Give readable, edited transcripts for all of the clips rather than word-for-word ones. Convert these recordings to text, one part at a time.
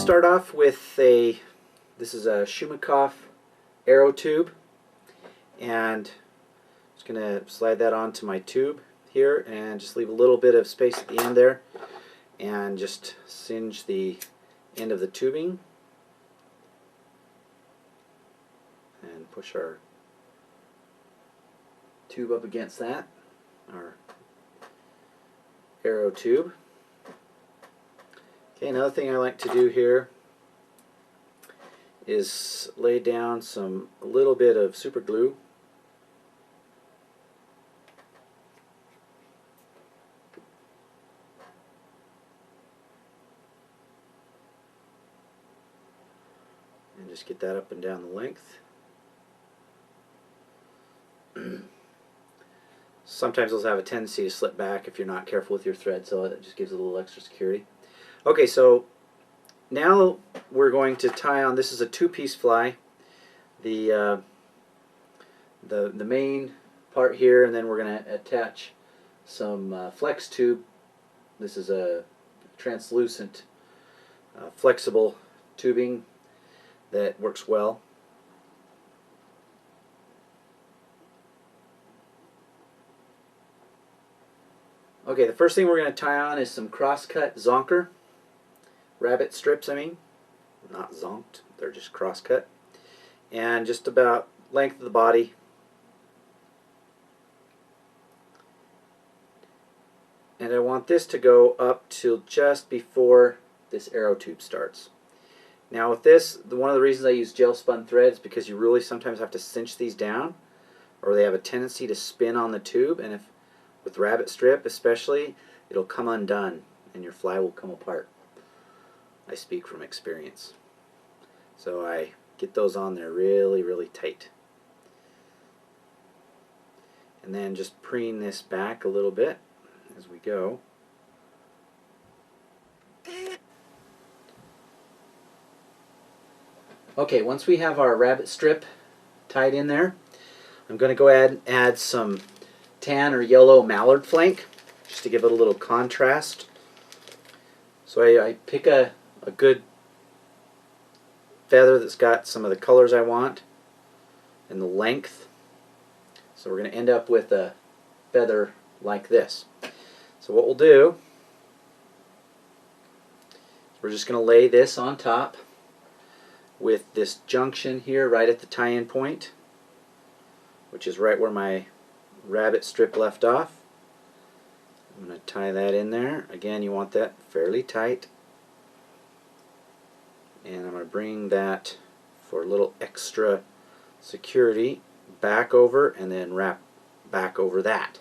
start off with this is a Shumakoff arrow tube, and I'm just going to slide that onto my tube here and just leave a little bit of space at the end there and just singe the end of the tubing and push our tube up against that, our arrow tube. Okay, another thing I like to do here is lay down a little bit of super glue. And just get that up and down the length. Sometimes those have a tendency to slip back if you're not careful with your thread, so it just gives it a little extra security. Okay, so now we're going to tie on. This is a two-piece fly. The main part here, and then we're going to attach some flex tube. This is a translucent, flexible tubing that works well. Okay, the first thing we're going to tie on is some cross-cut zonker. Rabbit strips, I mean. Not zonked, they're just cross-cut. And just about length of the body. And I want this to go up till just before this arrow tube starts. Now with this, one of the reasons I use gel spun thread is because you really sometimes have to cinch these down, or they have a tendency to spin on the tube, and with rabbit strip especially, it'll come undone and your fly will come apart. I speak from experience. So I get those on there really, really tight. And then just preen this back a little bit as we go. Okay, once we have our rabbit strip tied in there, I'm going to go ahead and add some tan or yellow mallard flank just to give it a little contrast. So I pick a good feather that's got some of the colors I want and the length. So we're going to end up with a feather like this. So what we'll do is we're just going to lay this on top with this junction here right at the tie-in point, which is right where my rabbit strip left off. I'm going to tie that in there. Again, you want that fairly tight. And I'm going to bring that for a little extra security back over and then wrap back over that.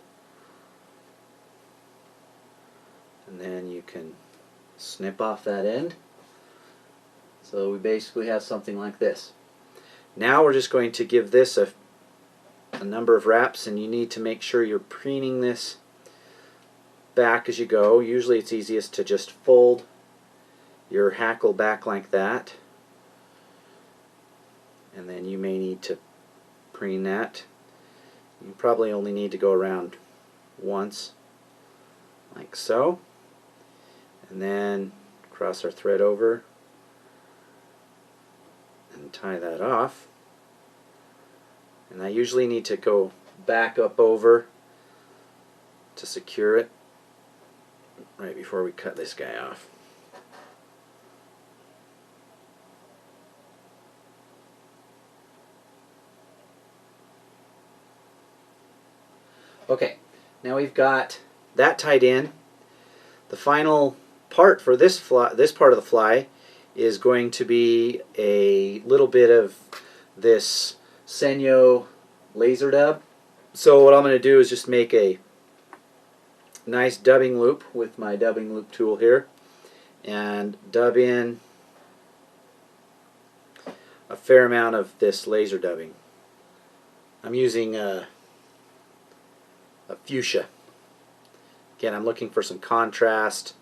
And then you can snip off that end. So we basically have something like this. Now we're just going to give this a number of wraps, and you need to make sure you're preening this back as you go. Usually it's easiest to just fold your hackle back like that, and then you may need to preen that. You probably only need to go around once, like so, and then cross our thread over and tie that off. And I usually need to go back up over to secure it right before we cut this guy off. Okay, now we've got that tied in. The final part for this part of the fly is going to be a little bit of this Senyo laser dub. So what I'm going to do is just make a nice dubbing loop with my dubbing loop tool here and dub in a fair amount of this laser dubbing. I'm using a fuchsia. Again, I'm looking for some contrast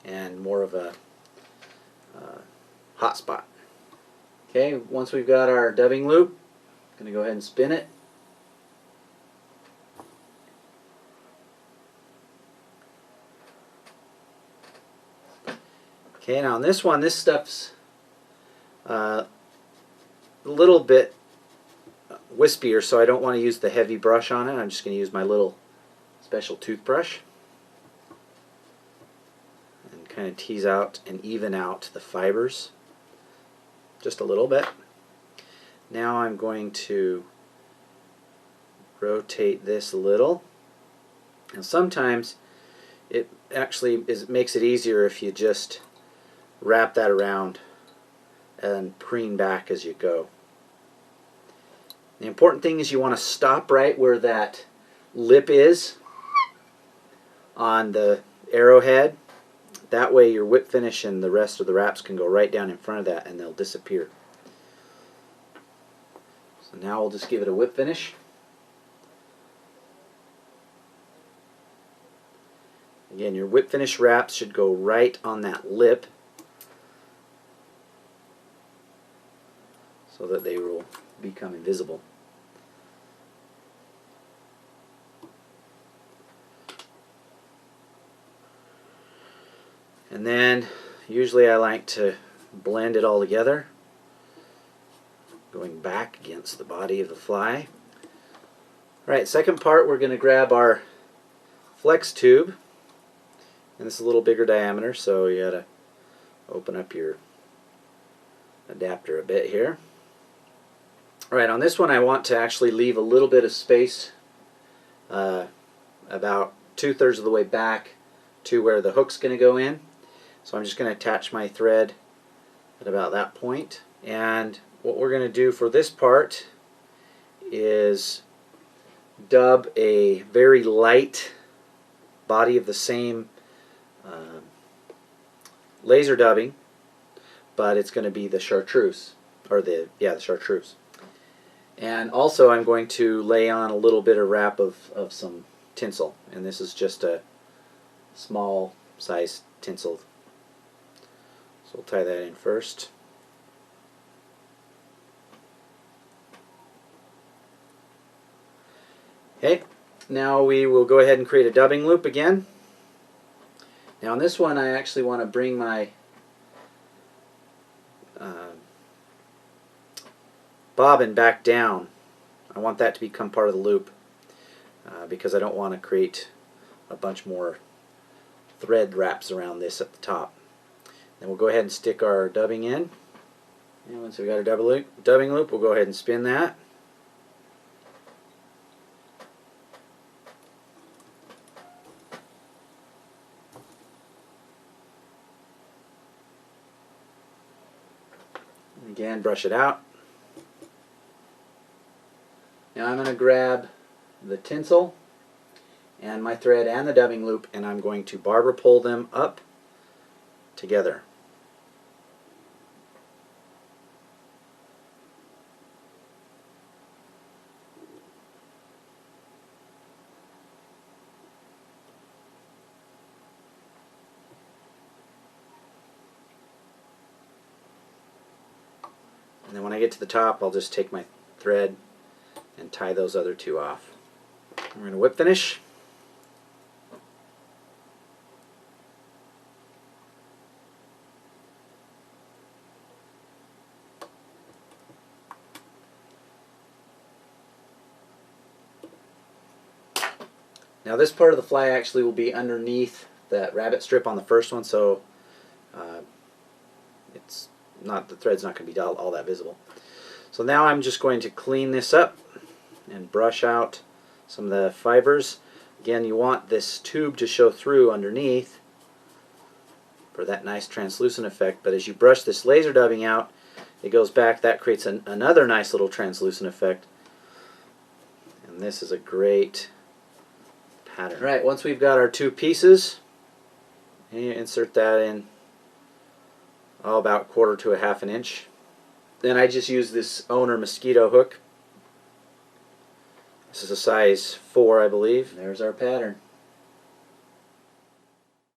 and more of a hot spot. Okay, once we've got our dubbing loop, I'm going to go ahead and spin it. Okay, now on this one, this stuff's a little bit wispier, so I don't want to use the heavy brush on it. I'm just going to use my little special toothbrush and kind of tease out and even out the fibers just a little bit. Now I'm going to rotate this a little. And sometimes it actually makes it easier if you just wrap that around and preen back as you go. The important thing is you want to stop right where that lip is on the arrowhead. That way your whip finish and the rest of the wraps can go right down in front of that and they'll disappear. So now we'll just give it a whip finish. Again, your whip finish wraps should go right on that lip so that they will become invisible. And then usually I like to blend it all together, going back against the body of the fly. Alright, second part, we're going to grab our flex tube. And this is a little bigger diameter, so you gotta open up your adapter a bit here. Alright, on this one I want to actually leave a little bit of space, about 2/3 of the way back to where the hook's going to go in. So I'm just going to attach my thread at about that point. And what we're going to do for this part is dub a very light body of the same laser dubbing, but it's going to be the chartreuse, or the chartreuse. And also I'm going to lay on a little bit of wrap of some tinsel, and this is just a small size tinsel. So we'll tie that in first. Okay, now we will go ahead and create a dubbing loop again. Now on this one I actually want to bring my bobbin back down. I want that to become part of the loop because I don't want to create a bunch more thread wraps around this at the top. Then we'll go ahead and stick our dubbing in. And once we've got our dubbing loop, we'll go ahead and spin that. Again, brush it out. Now I'm going to grab the tinsel and my thread and the dubbing loop, and I'm going to barber pull them up together. And then when I get to the top, I'll just take my thread and tie those other two off. We're going to whip finish. Now this part of the fly actually will be underneath that rabbit strip on the first one, so the thread's not going to be all that visible. So now I'm just going to clean this up and brush out some of the fibers. Again, you want this tube to show through underneath for that nice translucent effect, but as you brush this laser dubbing out, it goes back. That creates another nice little translucent effect, and this is a great pattern. Right, once we've got our two pieces, and you insert that in about 1/4 to 1/2 inch. Then I just use this Owner mosquito hook. This is a size 4, I believe. There's our pattern.